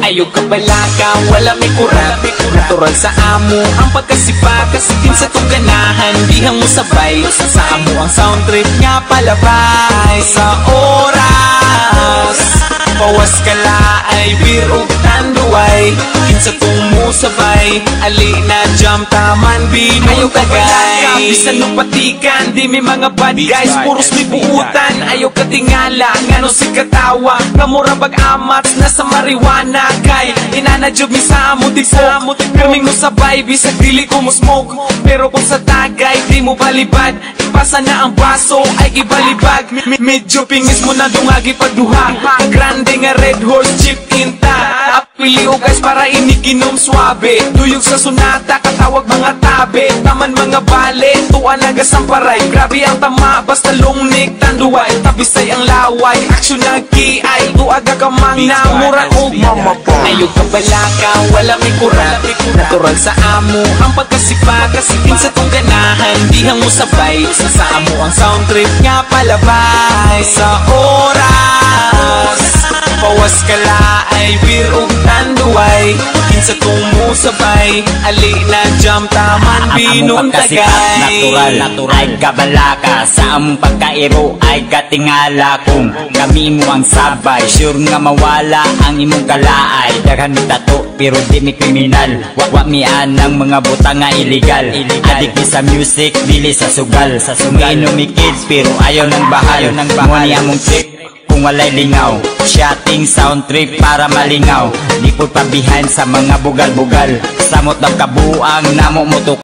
Ayaw ka balaka, wala may kurap. Natural sa amo ang pagkasipa, kasitin sa tong ganahan, dihang mo sabay. Sa amo ang sound trip nga palabay. Sa oras pawas ka laay, beer ug tanduay, kinsa tong musabay. Ali na jam taman binong tagay. Bisan nung patikan, di may mga bad guys, puros may buutan. Ayaw ka tingala, ngano si katawa, kamura bag-amats na sa marijuana. Kay inanajob mi sa amo, di sa amo pirming mo sabay, bisag dili ko mo smoke. Pero kung sa tagay, di mo balibad, ipasa na ang baso, ay ibalibag. Medyo pingis mo na dungagi pagduha, grande nga red horse chip inta. Apili o guys para iniginom swabe, tuyog sa sunata, katawag mga tabe. Taman mga bale, tuwa nagasamparay. Grabe ang tama, basta lungnik tanduay. Tabisay ang laway, aksyon na kiay. Tuaga ka mang namura o mamapong. Ayaw ka balaka, wala may kurap. Natural sa amo ang pagkasipa, kasitin sa tong ganahan, dihang mo sabay. Sa amo ang sound trip nga palabay. Sa oras pawas ka laay, beer ug tanduay, kinsa tong musabay. Ali na jam taman binong tagay. Natural ay kabalaka, sa among pagkairo ay katingala. Kung kami mo ang sabay, sure nga mawala ang imong kalaay. Daghan mi tato pero di mi kriminal, wa mi anang mga buta nga illegal. Adik mi sa music, dili sa sugal. Umiinom mi kids pero ayaw ng bahal. Muni among trip kung walay lingaw, shotting sound trip para malingaw. Di po pa behind sa mga bugal-bugal, samot ng kabuang namo mo to.